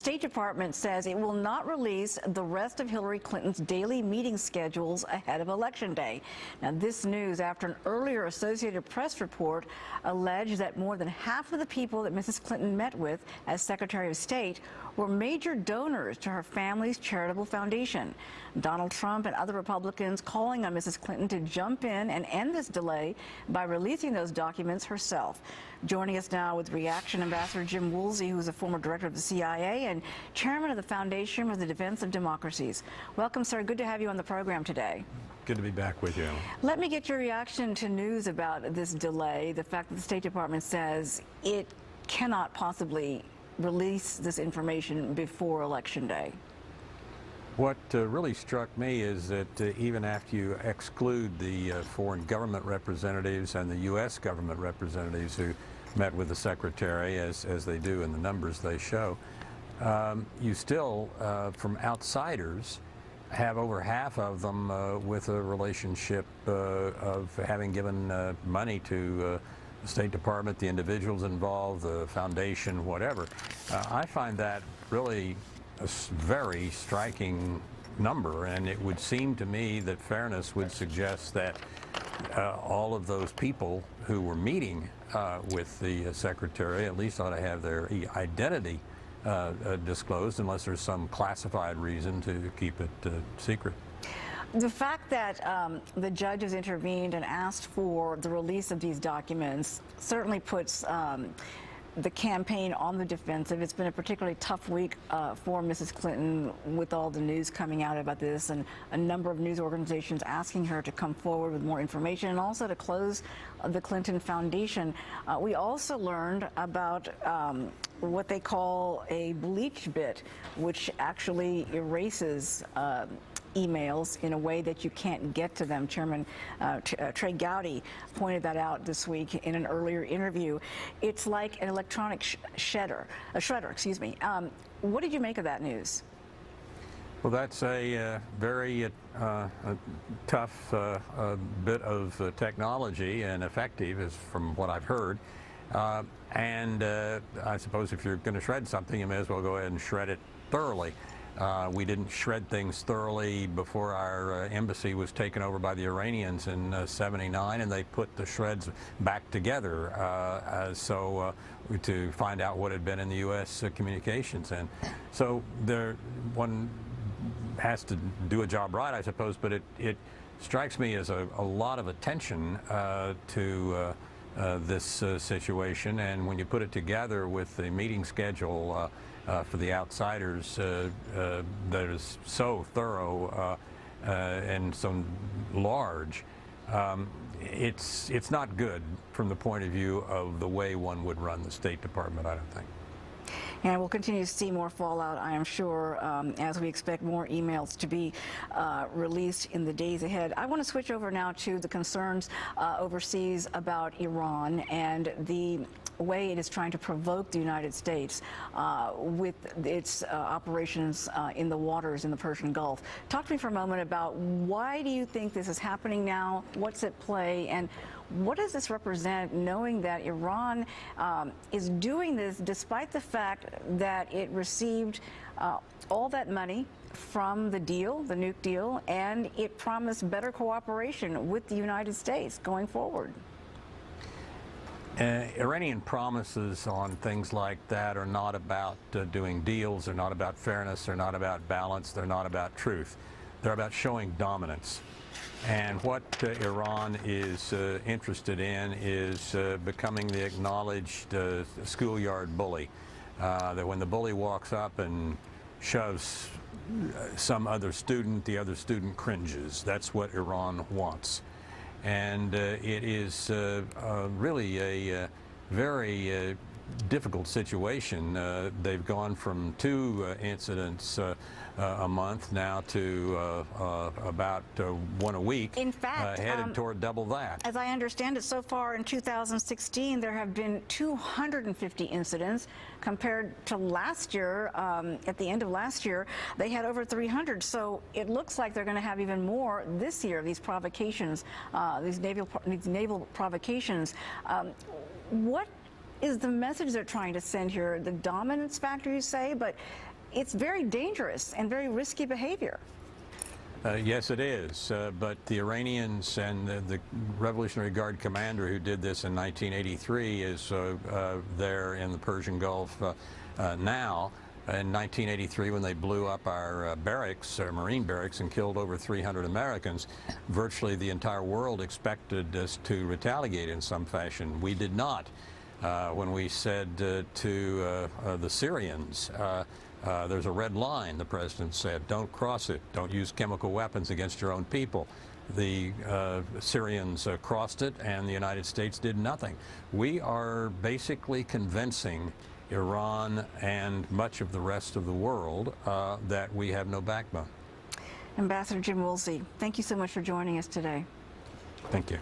State Department says it will not release the rest of Hillary Clinton's daily meeting schedules ahead of Election Day. Now, this news after an earlier Associated Press report alleged that more than half of the people that Mrs. Clinton met with as Secretary of State were major donors to her family's charitable foundation. Donald Trump and other Republicans calling on Mrs. Clinton to jump in and end this delay by releasing those documents herself. Joining us now with reaction, Ambassador Jim Woolsey, who is a former director of the CIA and chairman of the Foundation for the Defense of Democracies. Welcome, sir. Good to have you on the program today. Good to be back with you. Let me get your reaction to news about this delay, the fact that the State Department says it cannot possibly release this information before Election Day. What really struck me is that even after you exclude the foreign government representatives and the U.S. government representatives who met with the Secretary, as they do in the numbers they show, you still, from outsiders, have over half of them with a relationship of having given money to the State Department, the individuals involved, the foundation, whatever. I find that really a very striking number, and it would seem to me that fairness would suggest that all of those people who were meeting with the Secretary at least ought to have their identity disclosed, unless there's some classified reason to keep it secret. The fact that the judge has intervened and asked for the release of these documents certainly puts the campaign on the defensive. It's been a particularly tough week for Mrs. Clinton with all the news coming out about this and a number of news organizations asking her to come forward with more information and also to close the Clinton Foundation. We also learned about what they call a bleach bit, which actually erases emails in a way that you can't get to them. Chairman Trey Gowdy pointed that out this week in an earlier interview. It's like an electronic shredder, excuse me. What did you make of that news? Well, that's a very tough bit of technology, and effective, is from what I've heard. And I suppose if you're going to shred something, you may as well go ahead and shred it thoroughly. We didn't shred things thoroughly before our embassy was taken over by the Iranians in '79, and they put the shreds back together to find out what had been in the U.S. communications. And so one has to do a job right, I suppose, but it strikes me as a lot of attention to this situation, and when you put it together with the meeting schedule for the outsiders that is so thorough and so large, it's not good from the point of view of the way one would run the State Department, I don't think. And we'll continue to see more fallout, I am sure, as we expect more emails to be released in the days ahead. I want to switch over now to the concerns overseas about Iran and the way it is trying to provoke the United States with its operations in the waters in the Persian Gulf. Talk to me for a moment about why do you think this is happening now? What's at play? And what does this represent, knowing that Iran is doing this despite the fact that it received all that money from the deal, the nuke deal, and it promised better cooperation with the United States going forward? Iranian promises on things like that are not about doing deals, they're not about fairness, they're not about balance, they're not about truth. They're about showing dominance. And what Iran is interested in is becoming the acknowledged schoolyard bully. That when the bully walks up and shoves some other student, the other student cringes. That's what Iran wants. And it is really a very difficult situation. They've gone from 2 incidents a month now to about 1 a week. In fact, headed toward double that. As I understand it, so far in 2016, there have been 250 incidents compared to last year. At the end of last year, they had over 300. So it looks like they're going to have even more this year, these provocations, these naval provocations. What is the message they're trying to send here? The dominance factor, you say, but it's very dangerous and very risky behavior. Yes, it is. But the Iranians and the Revolutionary Guard commander who did this in 1983 is there in the Persian Gulf now. In 1983, when they blew up our barracks, our Marine barracks, and killed over 300 Americans, virtually the entire world expected us to retaliate in some fashion. We did not. When we said to the Syrians, there's a red line, the president said, don't cross it, don't use chemical weapons against your own people. The Syrians crossed it, and the United States did nothing. We are basically convincing Iran and much of the rest of the world that we have no backbone. Ambassador Jim Woolsey, thank you so much for joining us today. Thank you.